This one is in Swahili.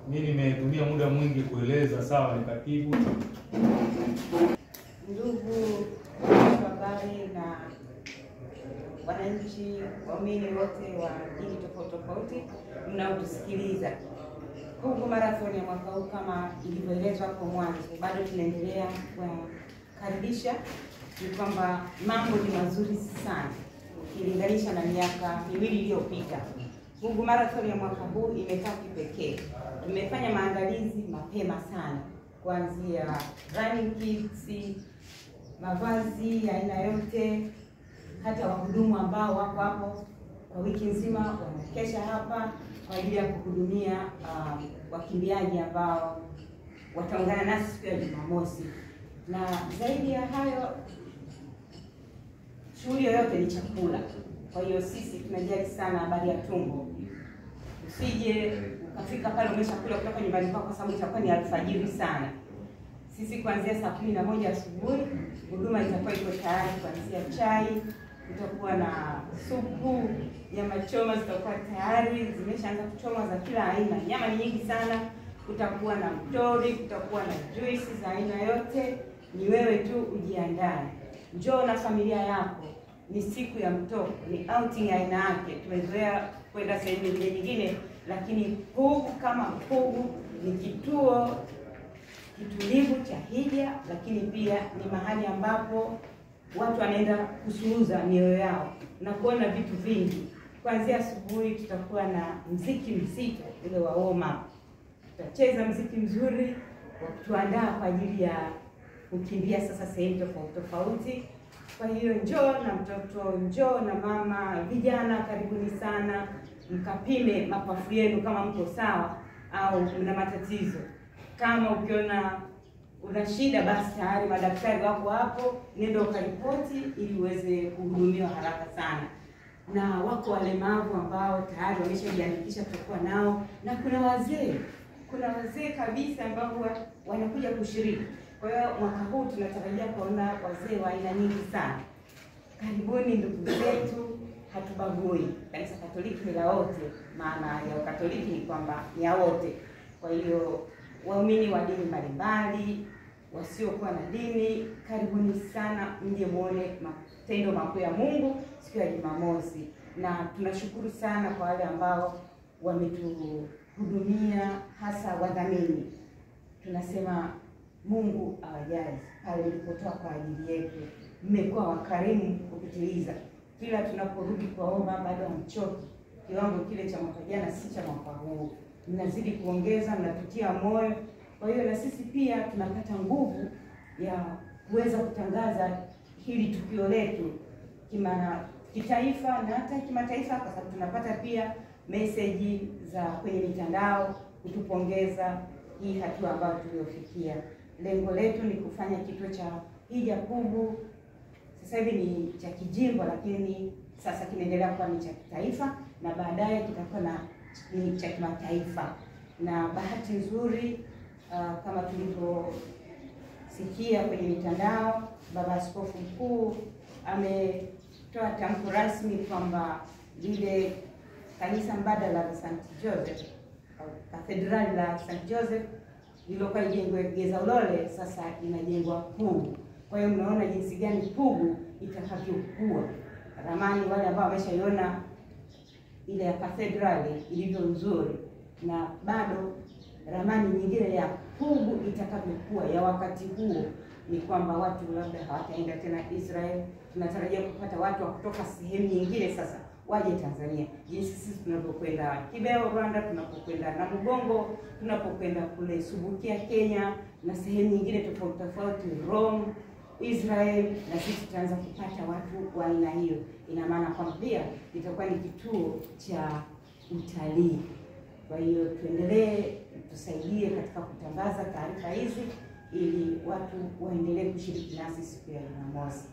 Mimi nimetumia muda mwingi kueleza, sawa, ni katibu. Ndugu habari na wananchi, waumini wote wa dini tofauti tofauti mnaotusikiliza. Pugu Marathon ya mwaka huu kama ilivyoelezwa hapo mwanzo, bado tunaendelea kukaribisha. Ni kwamba mambo ni mazuri sana ukilinganisha na miaka miwili iliyopita. Pugu Marathon ya mwaka huu imekaa kipekee. Tumefanya maandalizi mapema sana, kuanzia running kits, mavazi ya aina yote, hata wahudumu ambao wako hapo kwa wiki nzima wanakesha hapa kwa ajili ya kuhudumia wakimbiaji ambao wataungana nasi siku ya Jumamosi. Na zaidi ya hayo, shughuli yoyote ni chakula. Kwa hiyo sisi tunajali sana habari ya tumbo. Usije ukafika pale umeshakula kutoka nyumbani kwako, kwa sababu itakuwa ni alfajiri sana. Sisi kuanzia saa 11 asubuhi huduma itakuwa iko tayari, kuanzia chai, kutakuwa na supu, nyama choma zitakuwa tayari, zimeshaanza kuchomwa za kila aina. Nyama ni nyingi sana, kutakuwa na mtori, kutakuwa na juice za aina yote. Ni wewe tu ujiandae. Njoo na familia yako. Ni siku ya mtoko, ni outing ya aina yake. Tumezoea kwenda sehemu nyingine, lakini Pugu kama Pugu ni kituo kitulivu cha hija, lakini pia ni mahali ambapo watu wanaenda kusuuza mioyo yao na kuona vitu vingi. Kuanzia asubuhi tutakuwa na mziki mzito ule wa warm-up. Tutacheza mziki mzuri wa kutuandaa kwa ajili ya kukimbia sasa sehemu tofauti tofauti. Kwa hiyo njoo na mtoto, njoo na mama, vijana karibuni sana, mkapime mapafu yenu kama mko sawa au mna matatizo. Kama ukiona una shida, basi tayari madaktari wako hapo, nenda ukaripoti ili uweze kuhudumiwa haraka sana. Na wako walemavu ambao tayari wameshajiandikisha, tutakuwa nao, na kuna wazee kabisa ambao wanakuja kushiriki. Kwa hiyo mwaka huu tunatarajia kuona wazee wa aina nyingi sana. Karibuni ndugu zetu, hatubagui. Kanisa Katoliki ni la wote, maana ya Katoliki ni kwamba ni ya wote. Kwa hiyo waumini wa dini mbalimbali, wasiokuwa na dini, karibuni sana mje muone matendo makuu ya Mungu siku ya Jumamosi. Na tunashukuru sana kwa wale ambao wametuhudumia, hasa wadhamini. Tunasema Mungu awajaze pale mlipotoa kwa ajili yetu. Mmekuwa wakarimu kupitiliza. Kila tunaporudi kuomba bado hamchoki. Kiwango kile cha mwaka jana si cha mwaka huu. Mnazidi kuongeza, mnatutia moyo. Kwa hiyo na sisi pia tunapata nguvu ya kuweza kutangaza hili tukio letu kitaifa na hata kimataifa, kwa sababu tunapata pia message za kwenye mitandao kutupongeza hii hatua ambayo tuliofikia. Lengo letu ni kufanya kituo cha hija Pugu. Sasa hivi ni cha kijimbo, lakini sasa kinaendelea kuwa ni cha kitaifa na baadaye kitakuwa ni cha kimataifa. Na bahati nzuri kama tulivyosikia kwenye mitandao, Baba Askofu Mkuu ametoa tamko rasmi kwamba lile kanisa mbadala la St. Joseph au katedrali la St. Joseph lilokuwa lijengwe Geza Ulole sasa inajengwa Pugu. Kwa hiyo mnaona jinsi gani Pugu itakavyokuwa. Ramani wale ambao wameshaiona ile ya katedrali ilivyo nzuri, na bado ramani nyingine ya Pugu itakavyokuwa ya wakati huo ni kwamba watu labda hawataenda tena Israel. Tunatarajia kupata watu wa kutoka sehemu nyingine sasa waje Tanzania. Jinsi sisi tunapokwenda Kibeo Rwanda, tunapokwenda Namugongo, tunapokwenda kule Subukia Kenya na sehemu nyingine tofauti tofauti, Rome, Israel, na sisi tutaanza kupata watu wa aina hiyo. Ina maana kwamba pia itakuwa ni kituo cha utalii. Kwa hiyo tuendelee, tusaidie katika kutangaza taarifa hizi ili watu waendelee kushiriki nasi siku ya Jumamosi.